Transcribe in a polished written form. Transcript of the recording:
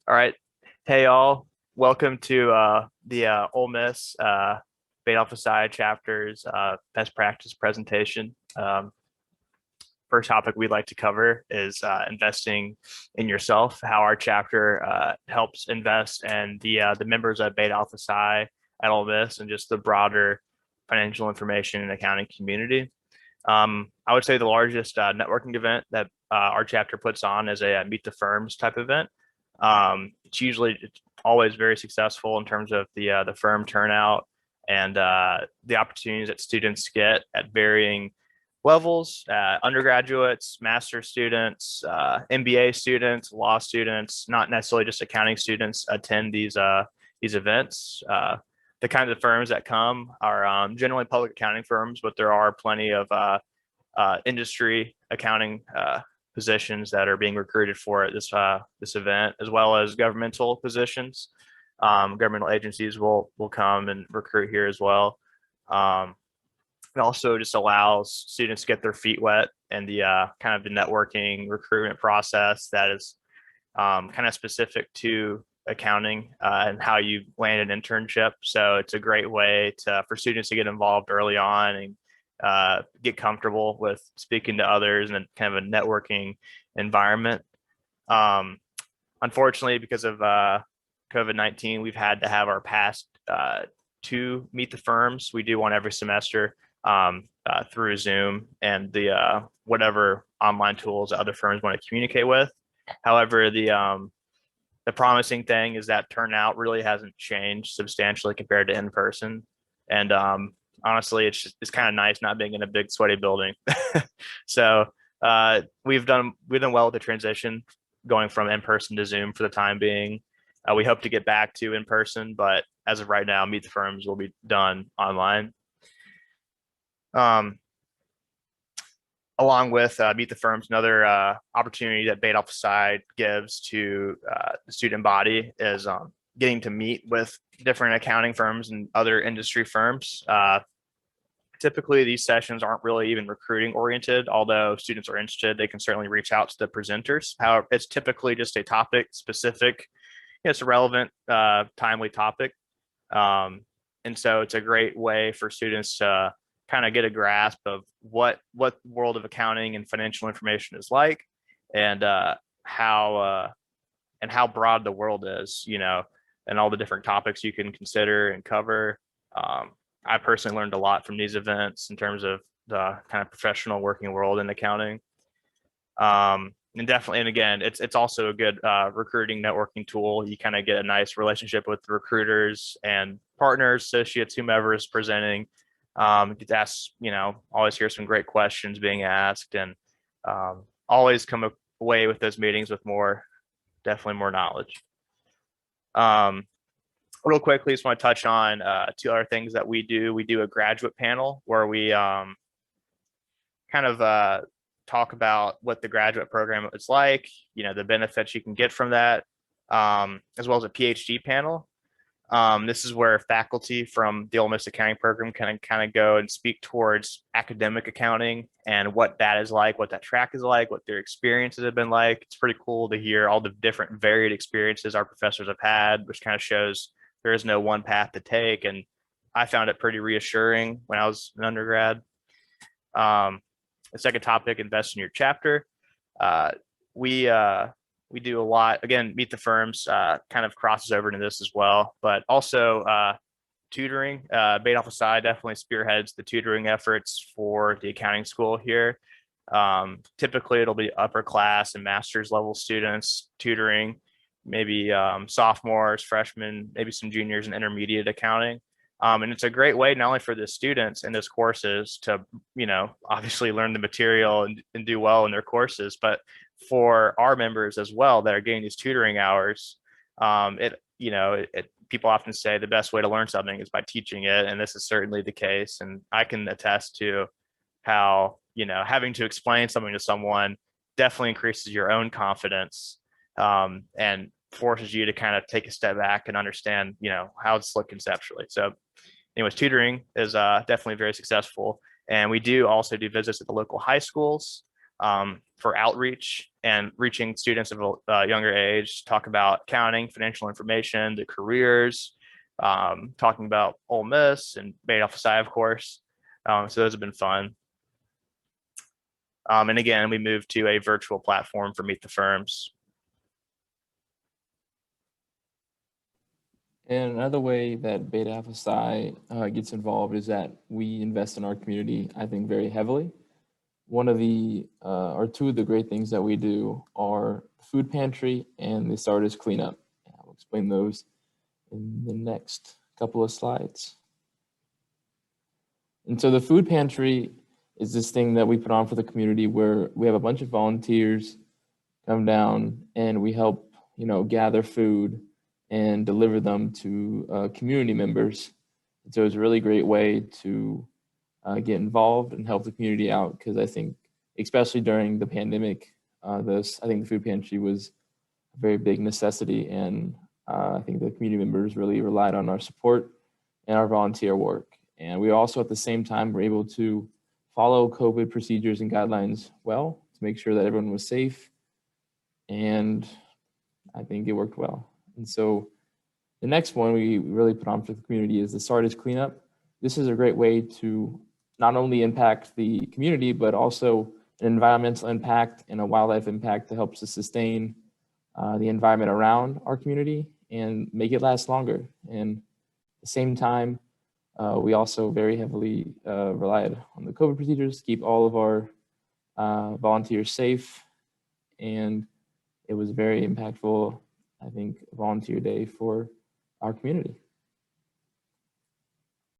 All right. Hey, all. Welcome to the Ole Miss Bait Alpha Psi chapter's best practice presentation. First topic we'd like to cover is investing in yourself, how our chapter helps invest in the members of Beta Alpha Psi at Ole Miss and just the broader financial information and accounting community. I would say the largest networking event that our chapter puts on is a Meet the Firms type event. It's always very successful in terms of the firm turnout and the opportunities that students get at varying levels, undergraduates, master students, MBA students, law students, not necessarily just accounting students attend these events. The kinds of firms that come are generally public accounting firms, but there are plenty of industry accounting positions that are being recruited for this event, as well as governmental positions. Governmental agencies will come and recruit here as well. It also just allows students to get their feet wet and the kind of the networking recruitment process that is kind of specific to accounting and how you land an internship. So it's a great way for students to get involved early on and get comfortable with speaking to others and kind of a networking environment. Unfortunately, because of COVID-19, we've had to have our past two Meet the Firms. We do one every semester through Zoom and the whatever online tools other firms want to communicate with. However, the promising thing is that turnout really hasn't changed substantially compared to in person. And honestly, it's kind of nice not being in a big sweaty building. So we've done well with the transition going from in person to Zoom for the time being. We hope to get back to in person, but as of right now, Meet the Firms will be done online. Along with Meet the Firms, another opportunity that Beta Alpha Psi gives to the student body is getting to meet with different accounting firms and other industry firms. Typically, these sessions aren't really even recruiting oriented, although students are interested, they can certainly reach out to the presenters. However, it's typically just a topic specific, it's a relevant, timely topic. And so it's a great way for students to kind of get a grasp of what world of accounting and financial information is like, and how broad the world is, and all the different topics you can consider and cover. I personally learned a lot from these events in terms of the kind of professional working world in accounting. And definitely, and again, it's also a good recruiting networking tool. You kind of get a nice relationship with recruiters and partners, associates, whomever is presenting. Get to ask, always hear some great questions being asked, and always come away with those meetings with definitely more knowledge. Real quickly, just want to touch on two other things that we do. We do a graduate panel where we kind of talk about what the graduate program is like, the benefits you can get from that, as well as a PhD panel. This is where faculty from the Ole Miss accounting program can kind of go and speak towards academic accounting and what that is like, what that track is like, what their experiences have been like. It's pretty cool to hear all the different varied experiences our professors have had, which kind of shows there is no one path to take. And I found it pretty reassuring when I was an undergrad. The second topic, invest in your chapter. We do a lot, again, Meet the Firms kind of crosses over into this as well, but also tutoring. Beta Alpha Psi definitely spearheads the tutoring efforts for the accounting school here. Typically, it'll be upper class and master's level students tutoring, maybe sophomores, freshmen, maybe some juniors in intermediate accounting. And it's a great way not only for the students in those courses to, obviously learn the material and do well in their courses, but for our members as well that are getting these tutoring hours. People often say the best way to learn something is by teaching it, and this is certainly the case. And I can attest to how, having to explain something to someone definitely increases your own confidence, and forces you to kind of take a step back and understand, how it's looked conceptually. So anyways, tutoring is definitely very successful. And we do also do visits at the local high schools. for outreach and reaching students of a younger age, talk about accounting, financial information, the careers, talking about Ole Miss and Beta Alpha Psi, of course. So those have been fun. And again, we moved to a virtual platform for Meet the Firms. And another way that Beta Alpha Psi gets involved is that we invest in our community, I think, very heavily. One of the, or two of the great things that we do are Food Pantry and the Sardis Cleanup. I'll explain those in the next couple of slides. And so the Food Pantry is this thing that we put on for the community where we have a bunch of volunteers come down and we help, gather food and deliver them to community members. And so it's a really great way to get involved and help the community out, because I think, especially during the pandemic, I think the Food Pantry was a very big necessity, and I think the community members really relied on our support and our volunteer work. And we also, at the same time, were able to follow COVID procedures and guidelines well to make sure that everyone was safe, and I think it worked well. And so the next one we really put on for the community is the Sardis Cleanup. This is a great way to not only impact the community, but also an environmental impact and a wildlife impact that helps to sustain the environment around our community and make it last longer. And at the same time, we also very heavily relied on the COVID procedures to keep all of our volunteers safe. And it was very impactful, I think, volunteer day for our community.